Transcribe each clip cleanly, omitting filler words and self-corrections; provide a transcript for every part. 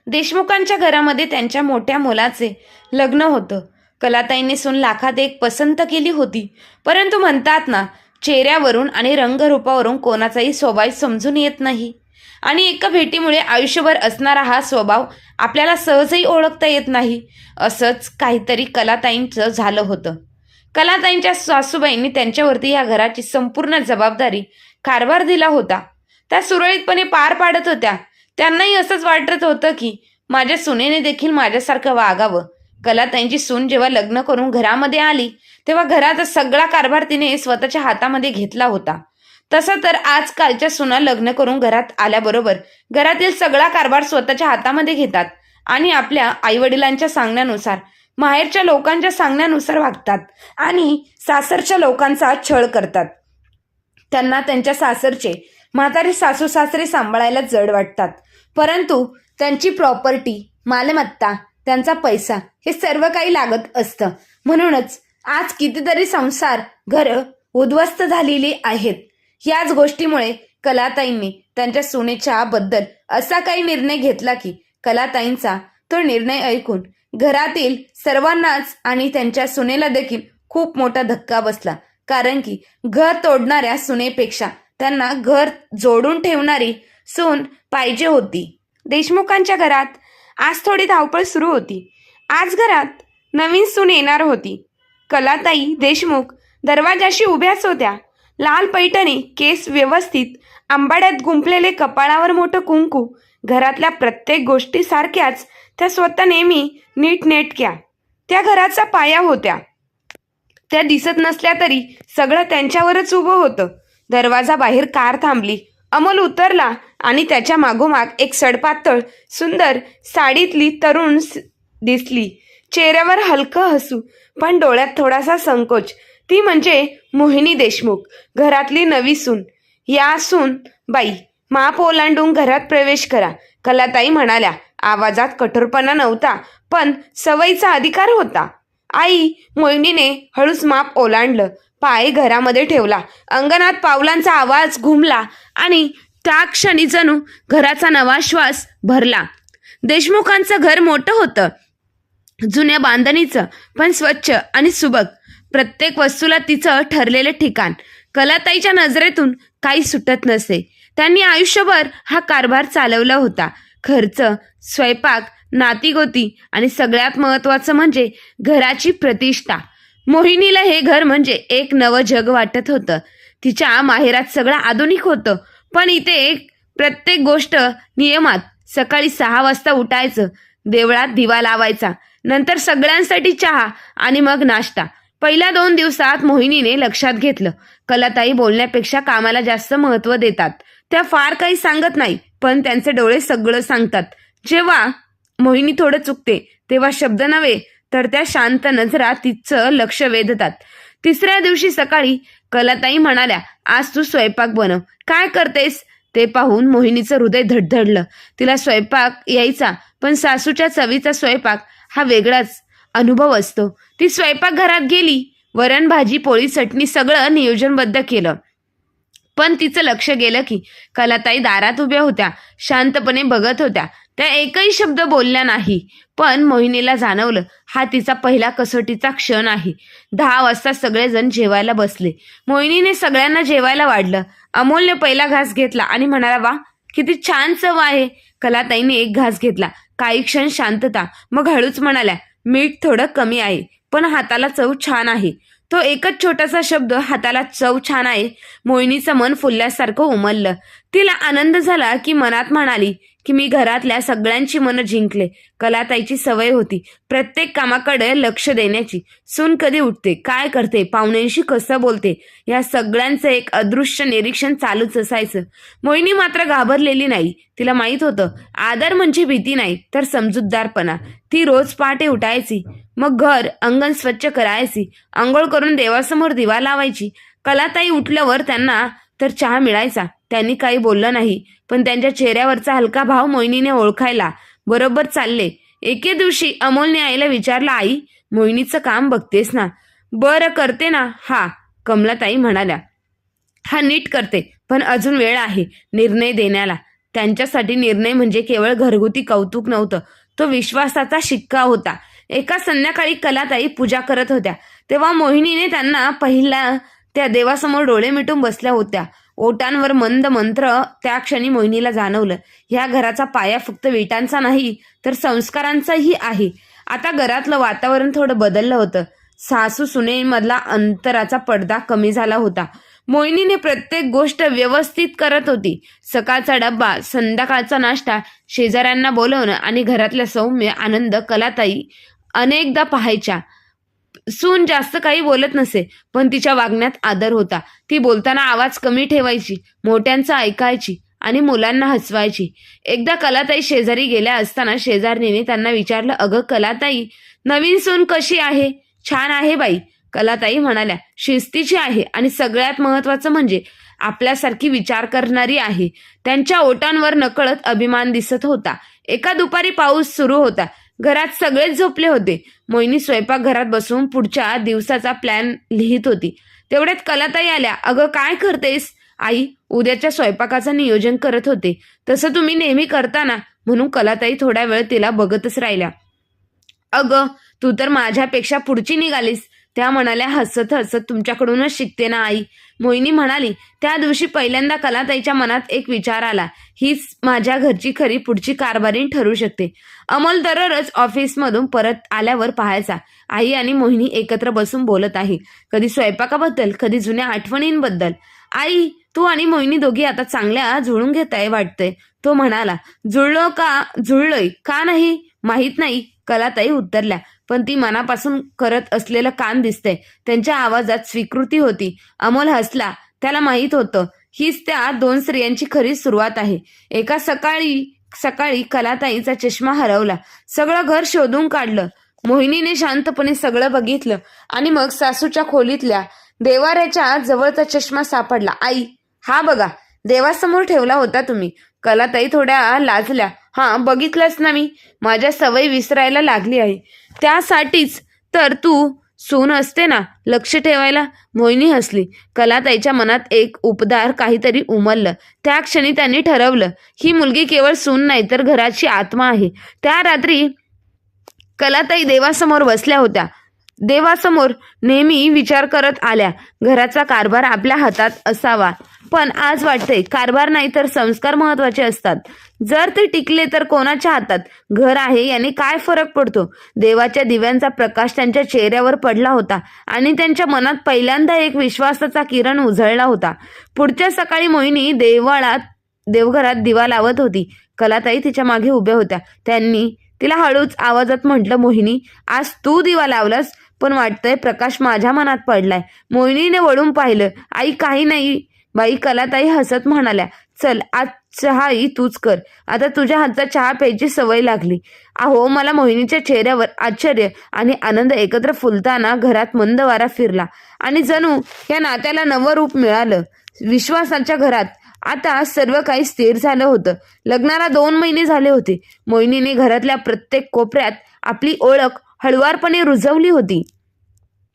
देशमुखांच्या घरामध्ये त्यांच्या मोठ्या मुलाचे लग्न होतं. कलाताईंनी सून लाखात एक पसंत केली होती, परंतु म्हणतात ना, चेहऱ्यावरून आणि रंगरूपावरून कोणाचाही स्वभाव समजून येत नाही. आणि एका भेटीमुळे आयुष्यभर असणारा हा स्वभाव आपल्याला सहजही ओळखता येत नाही. असंच काहीतरी कलाताईंचं झालं होतं. कलाताईंच्या सासूबाईंनी त्यांच्यावरती या घराची संपूर्ण जबाबदारी, कारभार दिला होता. त्या सुरळीतपणे पार पाडत होत्या. त्यांनाही असंच वाटत होतं की माझ्या सुनेने देखील माझ्यासारखं वागावं. कलाताईंची सून जेव्हा लग्न करून घरामध्ये आली तेव्हा घराचा सगळा कारभार तिने स्वतःच्या हातामध्ये घेतला होता. तसं तर आजकालच्या सुना लग्न करून घरात आल्याबरोबर घरातील सगळा कारभार स्वतःच्या हातामध्ये घेतात आणि आपल्या आईवडिलांच्या सांगण्यानुसार, माहेरच्या लोकांच्या सांगण्यानुसार वागतात आणि सासरच्या लोकांचा छळ करतात. त्यांना त्यांच्या सासरचे म्हातारे सासू सासरे सांभाळायला जड वाटतात, परंतु त्यांची प्रॉपर्टी, मालमत्ता, त्यांचा पैसा हे सर्व काही लागत असतं. म्हणूनच आज कितीतरी संसार, घरं उद्ध्वस्त झालेली आहेत. याच गोष्टीमुळे कलाताईंनी त्यांच्या सुनेच्या बद्दल असा काही निर्णय घेतला की कलाताईंचा तो निर्णय ऐकून घरातील सर्वांनाच आणि त्यांच्या सुनेला देखील खूप मोठा धक्का बसला. कारण की घर तोडणाऱ्या सुनेपेक्षा त्यांना घर जोडून ठेवणारी सून पाहिजे होती. देशमुखांच्या घरात आज थोडी धावपळ सुरू होती. आज घरात नवीन सून येणार होती. कलाताई देशमुख दरवाजाशी उभ्याच होत्या. लाल पैठणी, केस व्यवस्थित, आंबाड्यात गुंफलेले, कपाळावर मोठं कुंकू, घरातल्या प्रत्येक गोष्टी सारख्याच त्या स्वतः नेहमी नीटनेटक्या. त्या घराचा पाया होत्या. त्या दिसत नसल्या तरी सगळं त्यांच्यावरच उभं होतं. दरवाजा बाहेर कार थांबली. अमोल उतरला आणि त्याच्या मागोमाग एक सडपातळ सुंदर साडीतली तरुण दिसली. चेहऱ्यावर हलकं हसू, पण डोळ्यात थोडासा संकोच. ती म्हणजे मोहिनी देशमुख, घरातली नवी सून. या सून बाई, माप ओलांडून घरात प्रवेश करा, कलाताई म्हणाल्या. आवाजात कठोरपणा नव्हता, पण सवयीचा अधिकार होता. आई, मोहिनीने हळूच माप ओलांडलं, पाय घरामध्ये ठेवला. अंगणात पावलांचा आवाज घुमला आणि त्या क्षणी जणू घराचा नवा श्वास भरला. देशमुखांचं घर मोठं होतं, जुन्या बांधणीचं, पण स्वच्छ आणि सुबक. प्रत्येक वस्तूला तिचं ठरलेलं ठिकाण. कलाताईच्या नजरेतून काही सुटत नसे. त्यांनी आयुष्यभर हा कारभार चालवला होता. खर्च, स्वयंपाक, नातीगोती आणि सगळ्यात महत्त्वाचं म्हणजे घराची प्रतिष्ठा. मोहिनीला हे घर म्हणजे एक नवं जग वाटत होतं. तिच्या माहेरात सगळं आधुनिक होतं, पण इथे प्रत्येक गोष्ट नियमात. सकाळी 6 वाजता उठायचं, देवळात दिवा लावायचा, नंतर सगळ्यांसाठी चहा आणि मग नाश्ता. पहिल्या 2 दिवसात मोहिनीने लक्षात घेतलं, कलाताई बोलण्यापेक्षा कामाला जास्त महत्त्व देतात. त्या फार काही सांगत नाही, पण त्यांचे डोळे सगळं सांगतात. जेव्हा मोहिनी थोडं चुकते तेव्हा शब्द नव्हे तर त्या शांत नजरा तिचं लक्ष वेधतात. 3ऱ्या दिवशी सकाळी कलाताई म्हणाल्या, आज तू स्वयंपाक बनव. काय करतेस ते पाहून मोहिनीचं हृदय धडधडलं. तिला स्वयंपाक यायचा, पण सासूच्या चवीचा स्वयंपाक हा वेगळाच अनुभव असतो. ती स्वयंपाकघरात गेली. वरण, भाजी, पोळी, चटणी सगळं नियोजनबद्ध केलं. पण तिचं लक्ष गेलं की कलाताई दारात उभ्या होत्या, शांतपणे बघत होत्या. त्या एकही शब्द बोलल्या नाही. पण मोहिनीला जाणवलं, हा तिचा पहिला कसोटीचा क्षण आहे. 10 वाजता सगळेजण जेवायला बसले. मोहिनीने सगळ्यांना जेवायला वाढलं. अमोलने पहिला घास घेतला आणि म्हणाला, वा, किती छान चव आहे. कलाताईने एक घास घेतला. काही क्षण शांतता, मग हळूच म्हणाल्या, मीठ थोडं कमी आहे, पण हाताला चव छान आहे. तो एकच छोटासा शब्द, हाताला चव छान आहे, मोहिनीचं मन फुलल्यासारखं उमललं. तिला आनंद झाला की मनात म्हणाली की मी घरातल्या सगळ्यांची मनं जिंकले. कलाताईची सवय होती प्रत्येक कामाकडे लक्ष देण्याची. सून कधी उठते, काय करते, पाहुण्यांशी कसं बोलते, या सगळ्यांचं एक अदृश्य निरीक्षण चालूच असायचं. मोहिनी मात्र घाबरलेली नाही. तिला माहीत होतं, आदर म्हणजे भीती नाही तर समजूतदारपणा. ती रोज पहाटे उठायची, मग घर अंगण स्वच्छ करायची, आंघोळ करून देवासमोर दिवा लावायची. कलाताई उठल्यावर त्यांना तर चहा मिळायचा. त्यांनी काही बोललं नाही, पण त्यांच्या चेहऱ्यावरचा हलका भाव मोहिनीने ओळखायला. बरोबर चालले. एके दिवशी अमोलने आईला विचारलं, आई, मोहिनीचं काम बघतेस ना? बरं, करते ना. हा, कमलाताई म्हणाल्या, हा नीट करते, पण अजून वेळ आहे निर्णय देण्याला. त्यांच्यासाठी निर्णय म्हणजे केवळ घरगुती कौतुक नव्हतं, तो विश्वासाचा शिक्का होता. एका संध्याकाळी कलाताई पूजा करत होत्या तेव्हा मोहिनीने त्यांना पहिला त्या देवासमोर डोळे मिटून बसल्या होत्या. ओटांवर मंद मंत्र. त्या क्षणी मोहिनीला जाणवलं, ह्या घराचा पाया फक्त विटांचा नाही तर संस्कारांचाही आहे. आता घरातलं वातावरण थोडं बदललं होतं. सासू सुनेमधला अंतराचा पडदा कमी झाला होता. मोहिनीने प्रत्येक गोष्ट व्यवस्थित करत होती. सकाळचा डब्बा, संध्याकाळचा नाश्ता, शेजाऱ्यांना बोलवणं आणि घरातल्या सौम्य आनंद कलाताई अनेकदा पाहायच्या. सून जास्त काही बोलत नसे, पण तिच्या वागण्यात आदर होता. ती बोलताना आवाज कमी ठेवायची, मोठ्यांचं ऐकायची आणि मुलांना हसवायची. एकदा कलाताई शेजारी गेल्या असताना शेजारणीने त्यांना विचारलं, अगं कलाताई, नवीन सून कशी आहे? छान आहे बाई, कलाताई म्हणाल्या. शिस्तीची आहे आणि सगळ्यात महत्वाचं म्हणजे आपल्यासारखी विचार करणारी आहे. त्यांच्या ओठांवर नकळत अभिमान दिसत होता. एका दुपारी पाऊस सुरू होता. घरात सगळेच झोपले होते. मोहिनी स्वयंपाकघरात बसून पुढच्या दिवसाचा प्लॅन लिहित होती. तेवढ्यात कलाताई आल्या. अगं काय करतेस? आई, उद्याच्या स्वयंपाकाचं नियोजन करत होते. तसं तुम्ही नेहमी करता ना, म्हणून कलाताई थोड्या वेळ तिला बघतच राहिल्या. अगं, तू तर माझ्यापेक्षा पुढची निघालीस, त्या म्हणाल्या हसत हसत. तुमच्याकडूनच शिकते ना आई, मोहिनी म्हणाली. त्या दिवशी पहिल्यांदा कलाताईच्या मनात एक विचार आला, हीच माझ्या घरची खरी पुढची कारभारीण ठरू शकते. अमोल दररोज ऑफिसमधून परत आल्यावर पाहायचा, आई आणि मोहिनी एकत्र बसून बोलत आहे. कधी स्वयंपाकाबद्दल, कधी जुन्या आठवणींबद्दल. आई, तू आणि मोहिनी दोघी आता चांगल्या जुळून घेताय वाटतंय, तो म्हणाला. जुळलोय का नाही माहीत नाही, कलाताई उत्तरल्या. पण ती मनापासून करत असलेलं काम दिसतंय. त्यांच्या आवाजात स्वीकृती होती. अमोल हसला. त्याला माहीत होतं, हीच त्या दोन स्त्रियांची खरी सुरुवात आहे. एका सकाळी कलाताईचा चष्मा हरवला. सगळं घर शोधून काढलं. मोहिनीने शांतपणे सगळं बघितलं आणि मग सासूच्या खोलीतल्या देवाऱ्याच्या जवळचा चष्मा सापडला. आई, हा बघा, देवासमोर ठेवला होता तुम्ही. कलाताई थोड्या लाजल्या. हां, बघितलंच ना मी, माझ्या सवयी विसरायला लागली आहे. त्यासाठीच तर तू सून असते ना, लक्ष ठेवायला. मोहिनी हसली. कलाताईच्या मनात एक उपदार काहीतरी उमललं. त्या क्षणी त्यांनी ठरवलं, ही मुलगी केवळ सून नाही तर घराची आत्मा आहे. त्या रात्री कलाताई देवासमोर बसल्या होत्या. देवासमोर नेहमी विचार करत आल्या, घराचा कारभार आपल्या हातात असावा. पण आज वाटते कारभार नाही तर संस्कार महत्वाचे असतात. जर ते टिकले तर कोणाच्या हातात घर आहे याने काय फरक पडतो? देवाच्या दिव्यांचा प्रकाश त्यांच्या चेहऱ्यावर पडला होता आणि त्यांच्या मनात पहिल्यांदा एक विश्वासाचा किरण उजळला होता. पुढच्या सकाळी मोहिनी देवघरात दिवा लावत होती. कलाताई तिच्या मागे उभ्या होत्या. त्यांनी तिला हळूच आवाजात म्हटलं, मोहिनी, आज तू दिवा लावलास, पण वाटतंय प्रकाश माझ्या मनात पडलाय. मोहिनीने वळून पाहिलं. आई, काही नाही बाई, कलाताई हसत म्हणाल्या. चल, आज चहाही तूच कर. आता तुझ्या हातचा चहा प्यायची सवय लागली. अहो, मला मोहिनीच्या चेहऱ्यावर आश्चर्य आणि आनंद एकत्र फुलताना घरात मंद वारा फिरला आणि जणू या नात्याला नवं रूप मिळालं. विश्वासाच्या घरात आता सर्व काही स्थिर झालं होतं. लग्नाला 2 महिने झाले होते. मोहिनीने घरातल्या प्रत्येक कोपऱ्यात आपली ओळख हळुवारपणे रुजवली होती.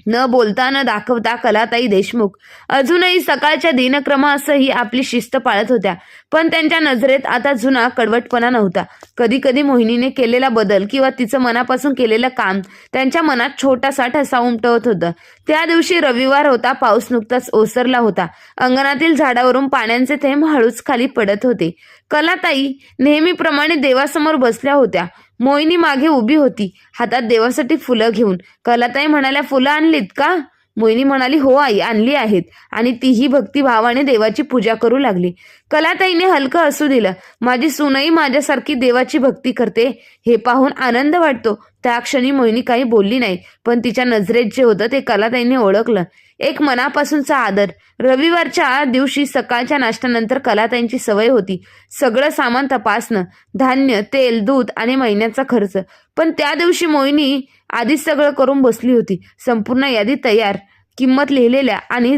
न बोलता न दाखवता कलाताई देशमुख अजूनही सकाळच्या दिनक्रमासही आपली शिस्त पाळत होत्या. पण त्यांच्या नजरेत आता जुना कडवटपणा नव्हता. कधी कधी मोहिनीने केलेला बदल किंवा तिचं मनापासून केलेलं काम त्यांच्या मनात छोटासा ठसा उमटवत होतं. त्या दिवशी रविवार होता. पाऊस नुकताच ओसरला होता. अंगणातील झाडावरून पाण्याचे थेंब हळूच खाली पडत होते. कलाताई नेहमीप्रमाणे देवासमोर बसल्या होत्या. मोहिनी मागे उभी होती, हातात देवासाठी फुलं घेऊन. कलाताई म्हणाल्या, फुलं आणलीत का? मोहिनी म्हणाली, हो आई, आणली आहेत. आणि तीही भक्तिभावाने देवाची पूजा करू लागली. कलाताईने हलकं हसू दिलं. माझी सूनही माझ्यासारखी देवाची भक्ती करते हे पाहून आनंद वाटतो. त्या क्षणी मोहिनी काही बोलली नाही, पण तिच्या नजरेत जे होतं ते कलाताईने ओळखलं. एक मनापासूनचा आदर. रविवारच्या दिवशी सकाळच्या नाश्त्यानंतर कलाताईंची सवय होती सगळं सामान तपासणं, धान्य, तेल, दूध आणि महिन्याचा खर्च. पण त्या दिवशी मोहिनी आधीच सगळं करून बसली होती. संपूर्ण यादी तयार, किंमत लिहिलेल्या आणि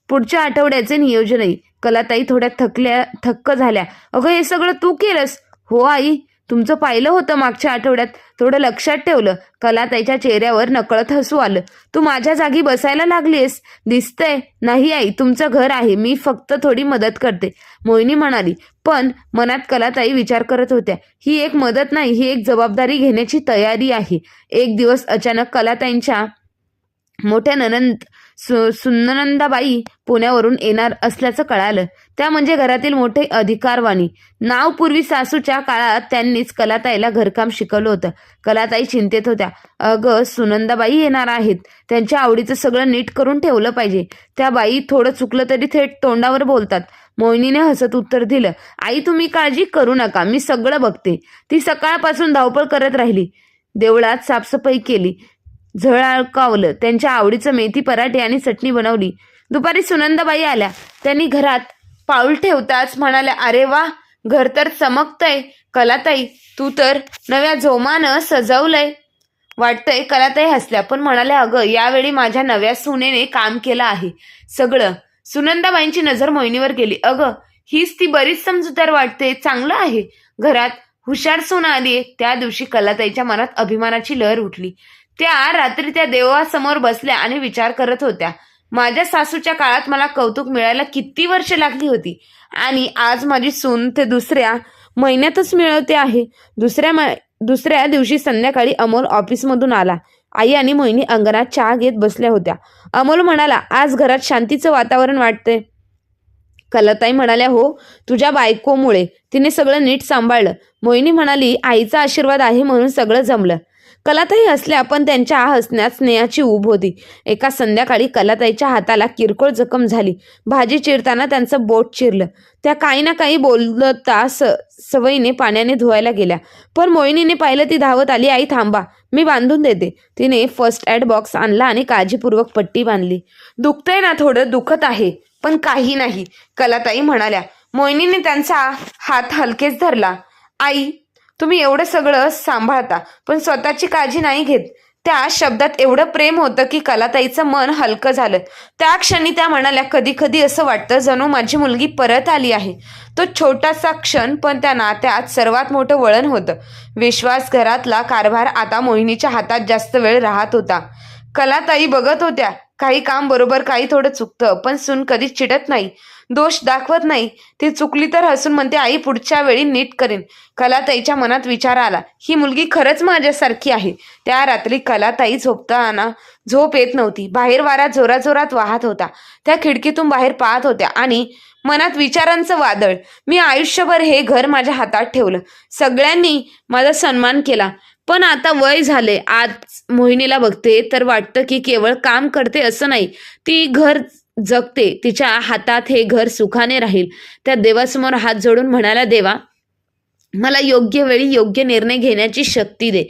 पुढच्या आठवड्याचे नियोजनही. कलाताई थोड्या थक्क झाल्या. अगं, हे सगळं तू केलंस? हो आई, तुमचं पाहिलं होतं मागच्या आठवड्यात, थोडं लक्षात ठेवलं. कलाताईच्या चेहऱ्यावर नकळत हसू आलं. तू माझ्या जागी बसायला लागलीस दिसतंय. नाही आई, तुमचं घर आहे, मी फक्त थोडी मदत करते, मोहिनी म्हणाली. पण मनात कलाताई विचार करत होत्या, ही एक मदत नाही, ही एक जबाबदारी घेण्याची तयारी आहे. एक दिवस अचानक कलाताईंच्या मोठ्या ननंद सुनंदाबाई पुण्यावरून येणार असल्याचं कळालं. त्या म्हणजे घरातील मोठे अधिकारवाणी नाव. पूर्वी सासूच्या काळात त्यांनीच कलाताईला घरकाम शिकवलं होतं. कलाताई चिंतेत होत्या. अगं, सुनंदाबाई येणार आहेत, त्यांच्या आवडीचं सगळं नीट करून ठेवलं पाहिजे. त्या बाई थोडं चुकलं तरी थेट तोंडावर बोलतात. मोहिनीने हसत उत्तर दिलं, आई तुम्ही काळजी करू नका, मी सगळं बघते. ती सकाळपासून धावपळ करत राहिली. देवळात साफसफाई केली, झळकावलं, त्यांच्या आवडीचं मेथी पराठे आणि चटणी बनवली. दुपारी सुनंदाबाई आल्या. त्यांनी घरात पाऊल ठेवताच म्हणाल्या, अरे वा, घर तर चमकतंय. कलाताई, तू तर नव्या जोमानं सजवलंय वाटतंय. कलाताई हसल्या पण म्हणाल्या, अगं, यावेळी माझ्या नव्या सुनेने काम केलं आहे सगळं. सुनंदाबाईंची नजर मोहिनीवर गेली. अगं, हीच ती बरीच समजूतदार वाटते, चांगलं आहे. घरात हुशार सून आली. त्या दिवशी कलाताईच्या मनात अभिमानाची लहर उठली. त्या रात्री त्या देवासमोर बसल्या आणि विचार करत होत्या, माझ्या सासूच्या काळात मला कौतुक मिळायला किती वर्ष लागली होती आणि आज माझी सून ते दुसऱ्या महिन्यातच मिळवते आहे. दुसऱ्या दिवशी संध्याकाळी अमोल ऑफिसमधून आला. आई आणि मोहिनी अंगणात चहा घेत बसल्या होत्या. अमोल म्हणाला, आज घरात शांतीचं वातावरण वाटतंय. कलाताई म्हणाल्या, हो, तुझ्या बायकोमुळे, तिने सगळं नीट सांभाळलं. मोहिनी म्हणाली, आईचा आशीर्वाद आहे म्हणून सगळं जमलं. कलाताई हसल्या पण त्यांच्या हसण्यात स्नेहाची ऊब होती. एका संध्याकाळी कलाताईच्या हाताला किरकोळ जखम झाली. भाजी चिरताना त्यांचं बोट चिरलं. त्या काही ना काही बोलता सवयीने पाण्याने धुवायला गेल्या. पण मोहिनीने पाहिलं, ती धावत आली. आई थांबा, मी बांधून देते. तिने फर्स्ट एड बॉक्स आणला आणि काळजीपूर्वक पट्टी बांधली. दुखतंय ना थोडं? दुखत आहे पण काही नाही, कलाताई म्हणाल्या. मोहिनीने त्यांचा हात हलकेच धरला. आई, तुम्ही एवढं सगळं सांभाळता पण स्वतःची काळजी नाही घेत. त्या शब्दात एवढं प्रेम होतं की कलाताईचं मन हलकं झालं. त्या क्षणी त्या म्हणाल्या, कधी कधी असं वाटतं जणू माझी मुलगी परत आली आहे. तो छोटासा क्षण पण त्या नात्यात सर्वात मोठं वळण होतं. विश्वासघातातला कारभार आता मोहिनीच्या हातात जास्त वेळ राहत होता. कलाताई बघत होत्या, काही काम बरोबर, काही थोडं चुकतं, पण सून कधीच चिडत नाही, दोष दाखवत नाही. ती चुकली तर हसून म्हणते, आई पुढच्या वेळी नीट करेन. कलाताईच्या मनात विचार आला, ही मुलगी खरंच माझ्यासारखी आहे. त्या रात्री कलाताई झोपताना झोप येत नव्हती. बाहेर वारा जोराजोरात वाहत होता. त्या खिडकीतून बाहेर पाहत होत्या आणि मनात विचारांचं वादळ. मी आयुष्यभर हे घर माझ्या हातात ठेवलं, सगळ्यांनी माझा सन्मान केला, पण आता वय झाले. आज मोहिनीला बघते तर वाटतं की केवळ काम करते असं नाही, ती घर जगते. तिच्या हातात हे घर सुखाने राहील. त्या देवासमोर हात जोडून म्हणाला, देवा, मला योग्य वेळी योग्य निर्णय घेण्याची शक्ती दे.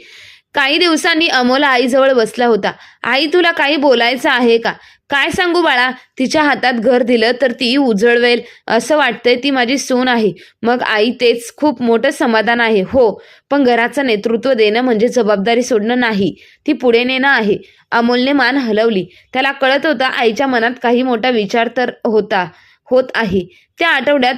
काही दिवसांनी अमोल आईजवळ बसला होता. आई, तुला काही बोलायचं आहे का? काय सांगू बाळा, तिच्या हातात घर दिलं तर ती उजळवेल असं वाटतंय. ती माझी सून आहे. मग आई, तेच खूप मोठं समाधान आहे. हो, पण घराचं नेतृत्व देणं म्हणजे जबाबदारी सोडणं नाही, ती पुढे नेणं आहे. अमोलने मान हलवली. त्याला कळत होता आईच्या मनात काही मोठा विचार तर होत आहे. त्या आठवड्यात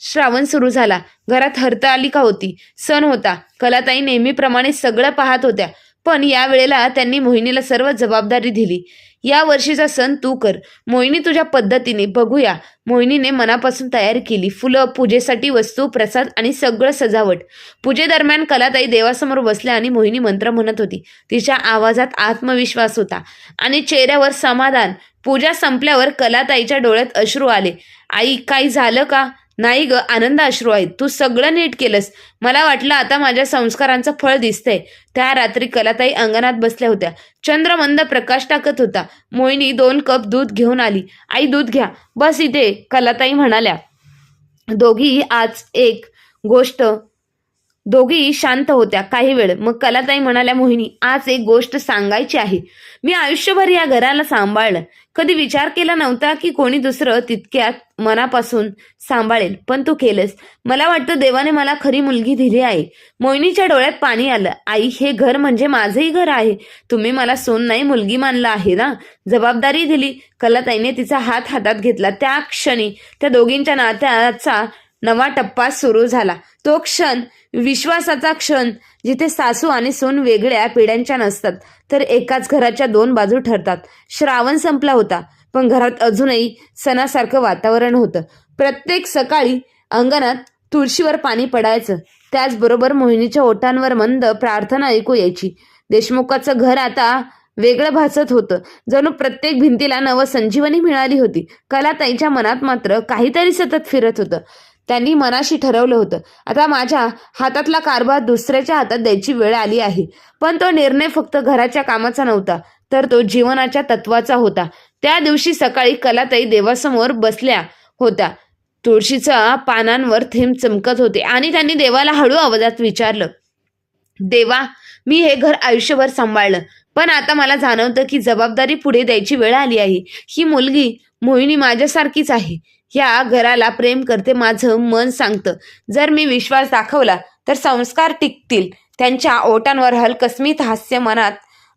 श्रावण सुरू झाला. घरात हरतालिका होती, सण होता. कलाताई नेहमीप्रमाणे सगळं पाहत होत्या, पण यावेळेला त्यांनी मोहिनीला सर्व जबाबदारी दिली. या वर्षीचा सण तू कर मोहिनी, तुझ्या पद्धतीने. बघूया. मोहिनीने मनापासून तयारी केली. फुलं, पूजेसाठी वस्तू, प्रसाद आणि सगळं सजावट. पूजेदरम्यान कलाताई देवासमोर बसल्या आणि मोहिनी मंत्र म्हणत होती. तिच्या आवाजात आत्मविश्वास होता आणि चेहऱ्यावर समाधान. पूजा संपल्यावर कलाताईच्या डोळ्यात अश्रू आले. आई, काही झालं का? नाही ग, आनंद अश्रू आहेत. तू सगळं नीट केलंस. मला वाटलं आता माझ्या संस्कारांचं फळ दिसतंय. त्या रात्री कलाताई अंगणात बसल्या होत्या. चंद्र मंद प्रकाश टाकत होता. मोहिनी 2 कप दूध घेऊन आली. आई, दूध घ्या, बस इथे, कलाताई म्हणाल्या. दोघी शांत होत्या काही वेळ. मग कलाताई म्हणाल्या, मोहिनी, आज एक गोष्ट सांगायची आहे. मी आयुष्यभर या घराला सांभाळलं. कधी विचार केला नव्हता की कोणी दुसरं तितक्यात मनापासून सांभाळेल, पण तू केलंस. मला वाटतं देवाने मला खरी मुलगी दिली आहे. मोहिनीच्या डोळ्यात पाणी आलं. आई, हे घर म्हणजे माझंही घर आहे. तुम्ही मला सून नाही, मुलगी मानलं आहे ना, जबाबदारी दिली. कलाताईने तिचा हात हातात घेतला. त्या क्षणी त्या दोघींच्या नात्याचा नवा टप्पा सुरू झाला. तो क्षण विश्वासाचा क्षण, जिथे सासू आणि सून वेगळ्या पिढ्यांच्या नसतात, तर एकाच घराच्या दोन बाजू ठरतात. श्रावण संपला होता, पण घरात अजूनही सणासारखं वातावरण होतं. प्रत्येक सकाळी अंगणात तुळशीवर पाणी पडायचं. त्याचबरोबर मोहिनीच्या ओठांवर मंद प्रार्थना ऐकू यायची. देशमुखाचं घर आता वेगळं भासत होतं. जणू प्रत्येक भिंतीला नवसंजीवनी मिळाली होती. कलाताईच्या मनात मात्र काहीतरी सतत फिरत होतं. त्यांनी मनाशी ठरवलं होतं, आता माझ्या हातातला कारभार दुसऱ्याच्या हातात द्यायची वेळ आली आहे. पण तो निर्णय फक्त घराच्या कामाचा नव्हता, तर तो जीवनाच्या तत्वाचा होता. त्या दिवशी सकाळी कलाताई देवासमोर बसल्या होत्या. तुळशीच्या पानांवर थेंब चमकत होते आणि त्यांनी देवाला हळू आवाजात विचारलं, देवा, मी हे घर आयुष्यभर सांभाळलं, पण आता मला जाणवतं की जबाबदारी पुढे द्यायची वेळ आली आहे. ही मुलगी मोहिनी माझ्यासारखीच आहे. या घराला प्रेम करते, माझं मन सांगतं. जर मी विश्वास दाखवला तर संस्कार टिकतील. त्यांच्या ओठांवर हलकस्मित हास्य मनात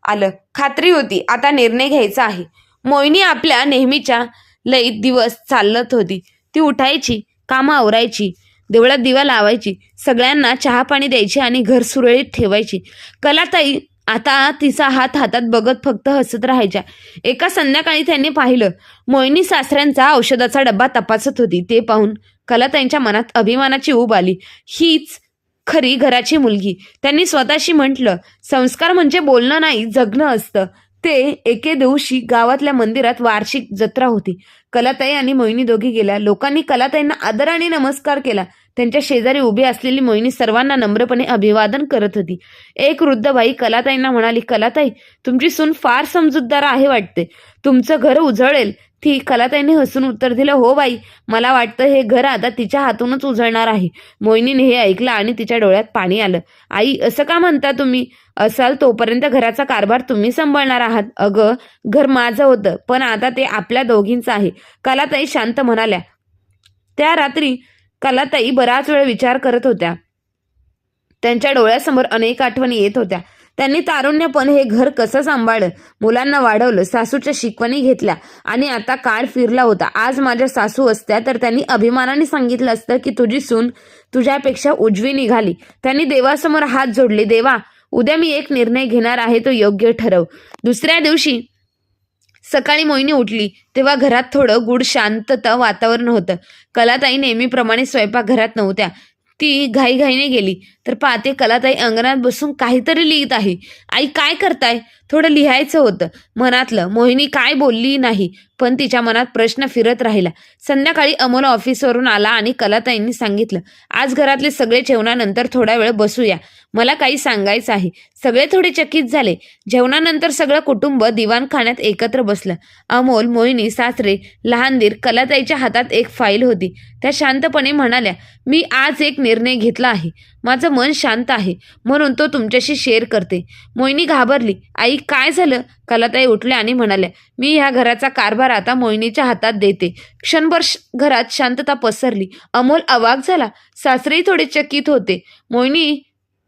आलं. खात्री होती आता निर्णय घ्यायचा आहे. मोहिनी आपल्या नेहमीच्या लयीत दिवस चालत होती. ती उठायची, कामं आवरायची, देवळात दिवा लावायची, सगळ्यांना चहा पाणी द्यायची आणि घर सुरळीत ठेवायची. कलाताई आता तिचा हात हातात बघत फक्त हसत राहायच्या. एका संध्याकाळी त्यांनी पाहिलं, मोहिनी सासऱ्यांचा औषधाचा डब्बा तपासत होती. ते पाहून कलाताईंच्या मनात अभिमानाची ऊब आली. हीच खरी घराची मुलगी. त्यांनी स्वतःशी म्हटलं, संस्कार म्हणजे बोलणं नाही, जगणं असतं. ते एके दिवशी गावातल्या मंदिरात वार्षिक जत्रा होती. कलाताई आणि मोहिनी दोघी गेल्या. लोकांनी कलाताईंना आदराने नमस्कार केला. त्यांच्या शेजारी उभी असलेली मोहिनी सर्वांना नम्रपणे अभिवादन करत होती. एक वृद्ध बाई कलाताईंना म्हणाली, कलाताई, तुमची सून फार समजूतदार आहे वाटते. तुमचं घर उजळेल. ती कलाताईने हसून उत्तर दिलं, हो बाई, मला वाटतं हे घर आता तिच्या हातूनच उजळणार आहे. मोहिनीने हे ऐकलं आणि तिच्या डोळ्यात पाणी आलं. आई, असं का म्हणता तुम्ही? असाल तोपर्यंत घराचा कारभार तुम्ही सांभाळणार आहात. अगं, घर माझं होतं, पण आता ते आपल्या दोघींचं आहे. कलाताई शांत म्हणाल्या. त्या रात्री कलाताई बराच वेळ विचार करत होत्या. त्यांच्या डोळ्यासमोर अनेक आठवणी येत होत्या. त्यांनी तारुण्यपण हे घर कसं सांभाळलं, मुलांना वाढवलं, सासूच्या शिकवणी घेतल्या आणि आता काळ फिरला होता. आज माझ्या सासू असत्या तर त्यांनी अभिमानाने सांगितलं असतं की तुझी सून तुझ्यापेक्षा उजवी निघाली. त्यांनी देवासमोर हात जोडले, देवा, उद्या मी एक निर्णय घेणार आहे, तो योग्य ठरव. दुसऱ्या दिवशी सकाळी मोहिनी उठली तेव्हा घरात थोडं गूढ शांतता वातावरण होतं. कलाताई नेहमीप्रमाणे स्वयंपाकघरात नव्हत्या. ती घाईघाईने गेली तर पाहते कलाताई अंगणात बसून काहीतरी लिहित आहे. आई, काय करताय? थोडं लिहायचं होतं मनातलं. मोहिनी काय बोलली नाही, पण तिच्या मनात प्रश्न फिरत राहिला. संध्याकाळी अमोल ऑफिसवरून आला आणि कलाताईंनी सांगितलं, आज घरातले सगळे जेवणानंतर थोडा वेळ बसूया, मला काही सांगायचं आहे. सगळे थोडे चकित झाले. जेवणानंतर सगळं कुटुंब दिवाणखान्यात एकत्र बसलं. अमोल, मोहिनी, सासरे, लहान दीर. कलाताईच्या हातात एक फाईल होती. त्या शांतपणे म्हणाल्या, मी आज एक निर्णय घेतला आहे. माझं मन शांत आहे म्हणून तो तुमच्याशी शेअर करते. मोहिनी घाबरली. आई, काय झालं? कलाताई उठल्या आणि म्हणाल्या, मी ह्या घराचा कारभार आता मोहिनीच्या हातात देते. क्षणभर घरात शांतता पसरली. अमोल अवाक झाला. सासरेही थोडे चकित होते. मोहिनी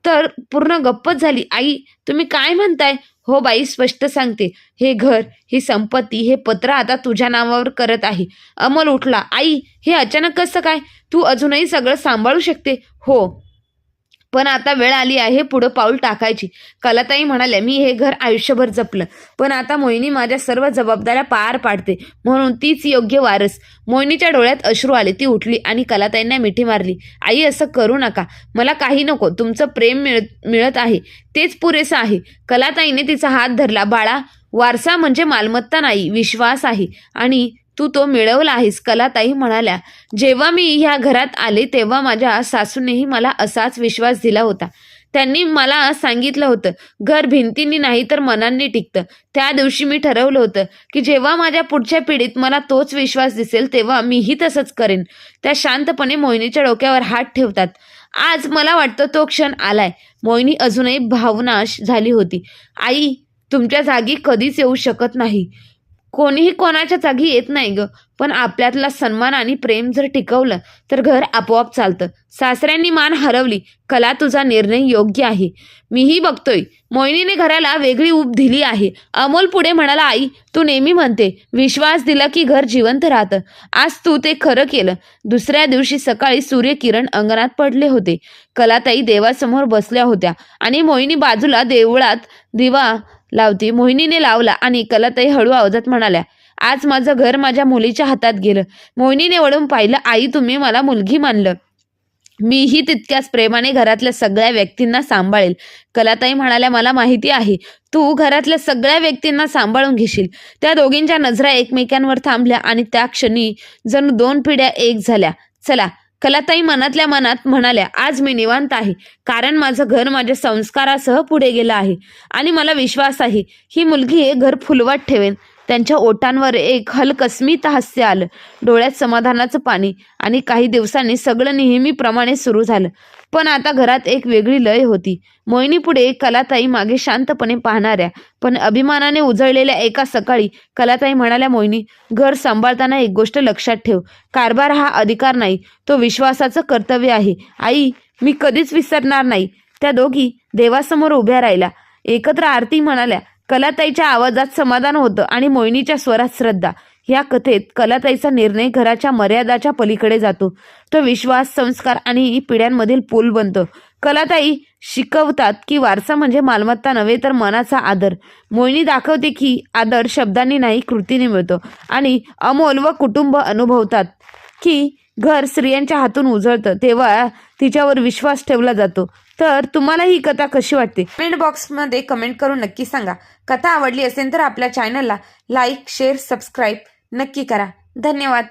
तर पूर्ण गप्पच झाली. आई, तुम्ही काय म्हणताय? हो बाई, स्पष्ट सांगते, हे घर, ही संपत्ती, हे पत्र आता तुझ्या नावावर करत आहे. अमोल उठला. आई, हे अचानक कसं काय? तू अजूनही सगळं सांभाळू शकते. हो, पण आता वेळ आली आहे पुढं पाऊल टाकायची. कलाताई म्हणाल्या, मी हे घर आयुष्यभर जपलं, पण आता मोहिनी माझ्या सर्व जबाबदाऱ्या पार पाडते, म्हणून तीच योग्य वारस. मोहिनीच्या डोळ्यात अश्रू आले. ती उठली आणि कलाताईंना मिठी मारली. आई, असं करू नका. मला काही नको. तुमचं प्रेम मिळत आहे, तेच पुरेसं आहे. कलाताईने तिचा हात धरला. बाळा, वारसा म्हणजे मालमत्ता नाही, विश्वास आहे, आणि तू तो मिळवला आहेस. कलाताई म्हणाल्या, जेव्हा मी ह्या घरात आले तेव्हा माझ्या सासूनेही मला असाच विश्वास दिला होता. त्यांनी मला सांगितलं होतं, घर भिंतींनी नाही तर मनांनी टिकतं. त्या दिवशी मी ठरवलं होतं की जेव्हा माझ्या पुढच्या पिढीत मला तोच विश्वास दिसेल तेव्हा मीही तसंच करेन. त्या शांतपणे मोहिनीच्या डोक्यावर हात ठेवतात. आज मला वाटतं तो क्षण आलाय. मोहिनी अजूनही भावनाश झाली होती. आई, तुमच्या जागी कधीच येऊ शकत नाही. कोणीही कोणाच्या जागी येत नाही ग, पण आपल्यातला सन्मान आणि प्रेम जर टिकवलं तर घर आपोआप चालतं. सासऱ्यांनी मान हलवली. कला, तुझा निर्णय योग्य आहे. मीही बघतोय. मोहिनीने घराला वेगळी ऊब दिली आहे. अमोल पुढे म्हणाला, आई, तू नेहमी म्हणते विश्वास दिला की घर जिवंत राहतं. आज तू ते खरं केलं. दुसऱ्या दिवशी सकाळी सूर्यकिरण अंगणात पडले होते. कलाताई देवासमोर बसल्या होत्या आणि मोहिनी बाजूला देवळात दिवा लावती. मोहिनीने लावला आणि कलाताई हळू आवाजात म्हणाल्या, आज माझं घर माझ्या मुलीच्या हातात गेलं. मोहिनीने वळून पाहिलं. आई, तुम्ही मला मुलगी मानलं. मीही तितक्याच प्रेमाने घरातल्या सगळ्या व्यक्तींना सांभाळेल. कलाताई म्हणाल्या, मला माहिती आहे तू घरातल्या सगळ्या व्यक्तींना सांभाळून घेशील. त्या दोघींच्या नजरा एकमेकांवर थांबल्या आणि त्या क्षणी जणू दोन पिढ्या एक झाल्या. चला, कलाताई मनातल्या मनात म्हणाल्या, आज मी निवांत आहे, कारण माझं घर माझ्या संस्कारासह पुढे गेलं आहे आणि मला विश्वास आहे ही मुलगी हे घर फुलवत ठेवेन. त्यांच्या ओठांवर एक हलकस्मित हास्य आलं, डोळ्यात समाधानाचं पाणी. आणि काही दिवसांनी सगळं नेहमीप्रमाणे सुरू झालं. पण आता घरात एक वेगळी लय होती. मोहिनी पुढे, कलाताई मागे शांतपणे पाहणाऱ्या पण अभिमानाने उजळलेल्या. एका सकाळी कलाताई म्हणाल्या, मोहिनी, घर सांभाळताना एक गोष्ट लक्षात ठेव. कारभार हा अधिकार नाही, तो विश्वासाचं कर्तव्य आहे. आई, मी कधीच विसरणार नाही. त्या दोघी देवासमोर उभ्या राहिल्या. एकत्र आरती म्हणाल्या. कलाताईच्या आवाजात समाधान होतं आणि मोहिनीच्या स्वरात श्रद्धा. या कथेत कलाताईचा निर्णय घराच्या मर्यादाच्या पलीकडे जातो. तो विश्वास, संस्कार आणि पिढ्यांमधील पूल बनतो. कलाताई शिकवतात की वारसा म्हणजे मालमत्ता नव्हे तर मनाचा आदर. मोहिनी दाखवते की आदर शब्दांनी नाही, कृतीने मिळतो. आणि अमोल व कुटुंब अनुभवतात की घर स्त्रियांच्या हातून उजळतं तेव्हा तिच्यावर विश्वास ठेवला जातो. तर तुम्हाला ही कथा कशी वाटते? कमेंट बॉक्समध्ये कमेंट करून नक्की सांगा. कथा आवडली असेल तर आपल्या चॅनलला लाईक, शेअर, सबस्क्राईब नक्की करा. धन्यवाद.